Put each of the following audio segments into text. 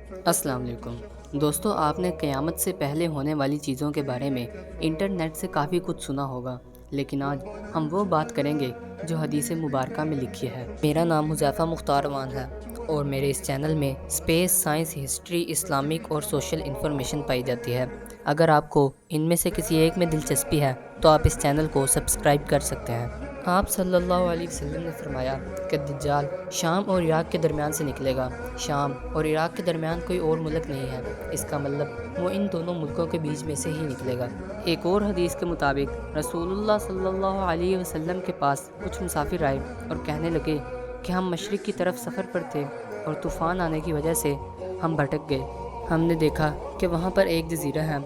السلام علیکم دوستو، آپ نے قیامت سے پہلے ہونے والی چیزوں کے بارے میں انٹرنیٹ سے کافی کچھ سنا ہوگا، لیکن آج ہم وہ بات کریں گے جو حدیث مبارکہ میں لکھی ہے۔ میرا نام حذیفہ مختار امان ہے اور میرے اس چینل میں اسپیس، سائنس، ہسٹری، اسلامک اور سوشل انفارمیشن پائی جاتی ہے۔ اگر آپ کو ان میں سے کسی ایک میں دلچسپی ہے تو آپ اس چینل کو سبسکرائب کر سکتے ہیں۔ آپ صلی اللہ علیہ وسلم نے فرمایا کہ دجال شام اور عراق کے درمیان سے نکلے گا۔ شام اور عراق کے درمیان کوئی اور ملک نہیں ہے، اس کا مطلب وہ ان دونوں ملکوں کے بیچ میں سے ہی نکلے گا۔ ایک اور حدیث کے مطابق رسول اللہ صلی اللہ علیہ وسلم کے پاس کچھ مسافر آئے اور کہنے لگے کہ ہم مشرق کی طرف سفر پر تھے اور طوفان آنے کی وجہ سے ہم بھٹک گئے۔ ہم نے دیکھا کہ وہاں پر ایک جزیرہ ہے،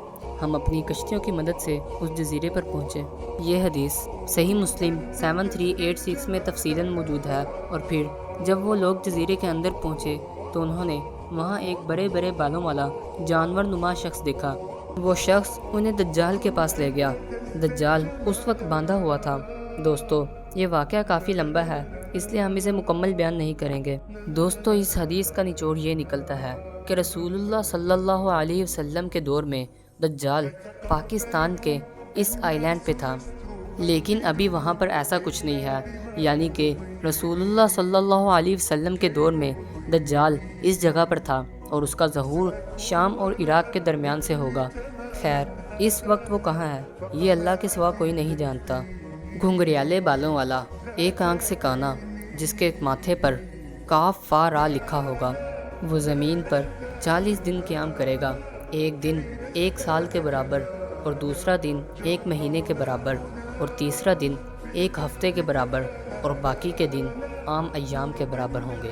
ہم اپنی کشتیوں کی مدد سے اس جزیرے پر پہنچے۔ یہ حدیث صحیح مسلم 7386 میں تفصیلاً موجود ہے۔ اور پھر جب وہ لوگ جزیرے کے اندر پہنچے تو انہوں نے وہاں ایک بڑے بڑے بالوں والا جانور نما شخص دیکھا۔ وہ شخص انہیں دجال کے پاس لے گیا۔ دجال اس وقت باندھا ہوا تھا۔ دوستو، یہ واقعہ کافی لمبا ہے، اس لیے ہم اسے مکمل بیان نہیں کریں گے۔ دوستو، اس حدیث کا نچوڑ یہ نکلتا ہے کہ رسول اللہ صلی اللہ علیہ وسلم کے دور میں دجال پاکستان کے اس آئی لینڈ پہ تھا، لیکن ابھی وہاں پر ایسا کچھ نہیں ہے۔ یعنی کہ رسول اللہ صلی اللہ علیہ وسلم کے دور میں دجال اس جگہ پر تھا اور اس کا ظہور شام اور عراق کے درمیان سے ہوگا۔ خیر، اس وقت وہ کہاں ہے یہ اللہ کے سوا کوئی نہیں جانتا۔ گھنگریالے بالوں والا، ایک آنکھ سے کانا، جس کے ماتھے پر کاف فا را لکھا ہوگا، وہ زمین پر 40 دن قیام کرے گا۔ ایک دن 1 سال کے برابر، اور دوسرا دن 1 مہینے کے برابر، اور تیسرا دن 1 ہفتے کے برابر، اور باقی کے دن عام ایام کے برابر ہوں گے۔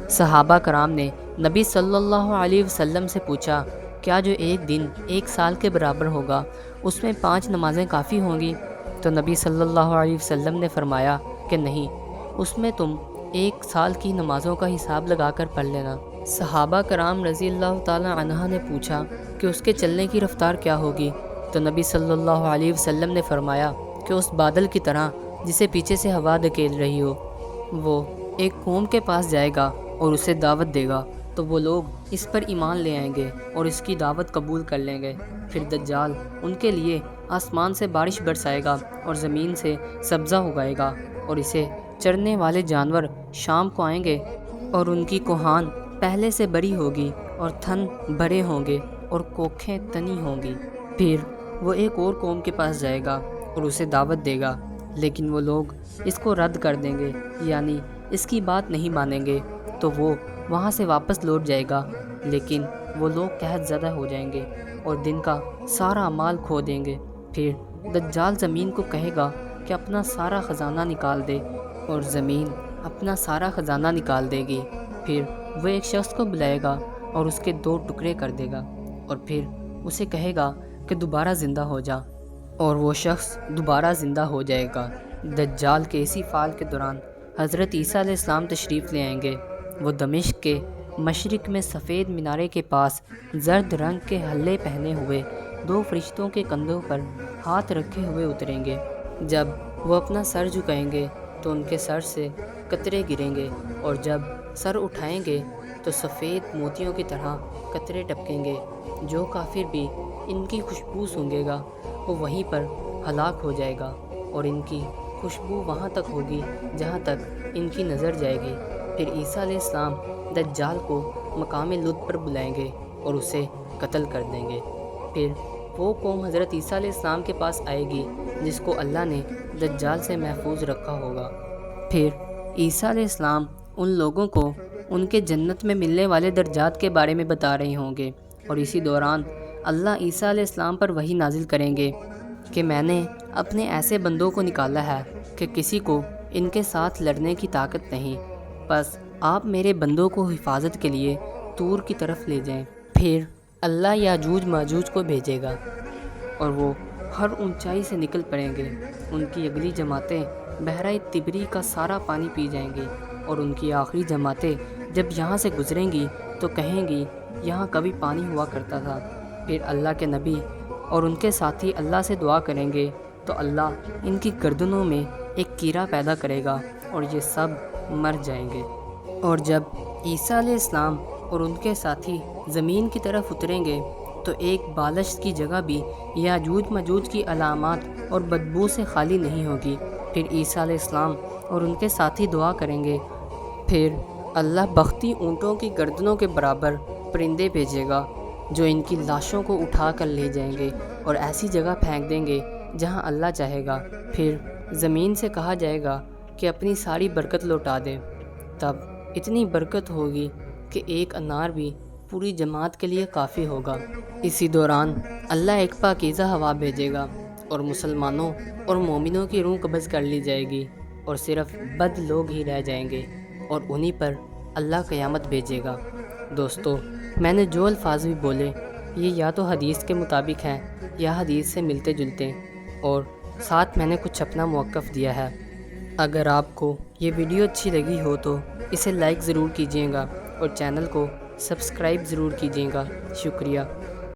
صحابہ کرام نے نبی صلی اللہ علیہ وسلم سے پوچھا، کیا جو ایک دن 1 سال کے برابر ہوگا اس میں 5 نمازیں کافی ہوں گی؟ تو نبی صلی اللہ علیہ وسلم نے فرمایا کہ نہیں، اس میں تم 1 سال کی نمازوں کا حساب لگا کر پڑھ لینا۔ صحابہ کرام رضی اللہ تعالی عنہ نے پوچھا کہ اس کے چلنے کی رفتار کیا ہوگی؟ تو نبی صلی اللہ علیہ وسلم نے فرمایا کہ اس بادل کی طرح جسے پیچھے سے ہوا دھکیل رہی ہو۔ وہ ایک قوم کے پاس جائے گا اور اسے دعوت دے گا تو وہ لوگ اس پر ایمان لے آئیں گے اور اس کی دعوت قبول کر لیں گے۔ پھر دجال ان کے لیے آسمان سے بارش برسائے گا اور زمین سے سبزہ اگائے گا، اور اسے چرنے والے جانور شام کو آئیں گے اور ان کی کوہان پہلے سے بڑی ہوگی اور تھن بڑے ہوں گے اور کوکھیں تنی ہوں گی۔ پھر وہ ایک اور قوم کے پاس جائے گا اور اسے دعوت دے گا، لیکن وہ لوگ اس کو رد کر دیں گے، یعنی اس کی بات نہیں مانیں گے، تو وہ وہاں سے واپس لوٹ جائے گا، لیکن وہ لوگ قحط زدہ ہو جائیں گے اور دن کا سارا مال کھو دیں گے۔ پھر دجال زمین کو کہے گا کہ اپنا سارا خزانہ نکال دے، اور زمین اپنا سارا خزانہ نکال دے گی۔ پھر وہ ایک شخص کو بلائے گا اور اس کے 2 ٹکڑے کر دے گا، اور پھر اسے کہے گا کہ دوبارہ زندہ ہو جا، اور وہ شخص دوبارہ زندہ ہو جائے گا۔ دجال کے اسی فعل کے دوران حضرت عیسیٰ علیہ السلام تشریف لے آئیں گے۔ وہ دمشق کے مشرق میں سفید مینارے کے پاس زرد رنگ کے حلے پہنے ہوئے 2 فرشتوں کے کندھوں پر ہاتھ رکھے ہوئے اتریں گے۔ جب وہ اپنا سر جھکائیں گے تو ان کے سر سے قطرے گریں گے، اور جب سر اٹھائیں گے تو سفید موتیوں کی طرح قطرے ٹپکیں گے۔ جو کافر بھی ان کی خوشبو سونگھے گا وہ وہیں پر ہلاک ہو جائے گا، اور ان کی خوشبو وہاں تک ہوگی جہاں تک ان کی نظر جائے گی۔ پھر عیسیٰ علیہ السلام دجال کو مقام لد پر بلائیں گے اور اسے قتل کر دیں گے۔ پھر وہ قوم حضرت عیسیٰ علیہ السلام کے پاس آئے گی جس کو اللہ نے دجال سے محفوظ رکھا ہوگا۔ پھر عیسیٰ علیہ السلام ان لوگوں کو ان کے جنت میں ملنے والے درجات کے بارے میں بتا رہے ہوں گے، اور اسی دوران اللہ عیسیٰ علیہ السلام پر وحی نازل کریں گے کہ میں نے اپنے ایسے بندوں کو نکالا ہے کہ کسی کو ان کے ساتھ لڑنے کی طاقت نہیں، بس آپ میرے بندوں کو حفاظت کے لیے طور کی طرف لے جائیں۔ پھر اللہ یاجوج ماجوج کو بھیجے گا اور وہ ہر اونچائی سے نکل پڑیں گے۔ ان کی اگلی جماعتیں بحیرہ تبری کا سارا پانی پی جائیں گی، اور ان کی آخری جماعتیں جب یہاں سے گزریں گی تو کہیں گی یہاں کبھی پانی ہوا کرتا تھا۔ پھر اللہ کے نبی اور ان کے ساتھی اللہ سے دعا کریں گے تو اللہ ان کی گردنوں میں ایک کیڑا پیدا کرے گا اور یہ سب مر جائیں گے۔ اور جب عیسیٰ علیہ السلام اور ان کے ساتھی زمین کی طرف اتریں گے تو ایک بالشت کی جگہ بھی یاجوج ماجوج کی علامات اور بدبو سے خالی نہیں ہوگی۔ پھر عیسیٰ علیہ السلام اور ان کے ساتھی دعا کریں گے۔ پھر اللہ بختی اونٹوں کی گردنوں کے برابر پرندے بھیجے گا جو ان کی لاشوں کو اٹھا کر لے جائیں گے اور ایسی جگہ پھینک دیں گے جہاں اللہ چاہے گا۔ پھر زمین سے کہا جائے گا کہ اپنی ساری برکت لوٹا دے۔ تب اتنی برکت ہوگی کہ ایک انار بھی پوری جماعت کے لیے کافی ہوگا۔ اسی دوران اللہ ایک پاکیزہ ہوا بھیجے گا اور مسلمانوں اور مومنوں کی روح قبض کر لی جائے گی اور صرف بد لوگ ہی رہ جائیں گے اور انہی پر اللہ قیامت بھیجے گا۔ دوستو، میں نے جو الفاظ بھی بولے یہ یا تو حدیث کے مطابق ہیں یا حدیث سے ملتے جلتے، اور ساتھ میں نے کچھ اپنا موقف دیا ہے۔ اگر آپ کو یہ ویڈیو اچھی لگی ہو تو اسے لائک ضرور کیجیے گا اور چینل کو سبسکرائب ضرور کیجیے گا۔ شکریہ۔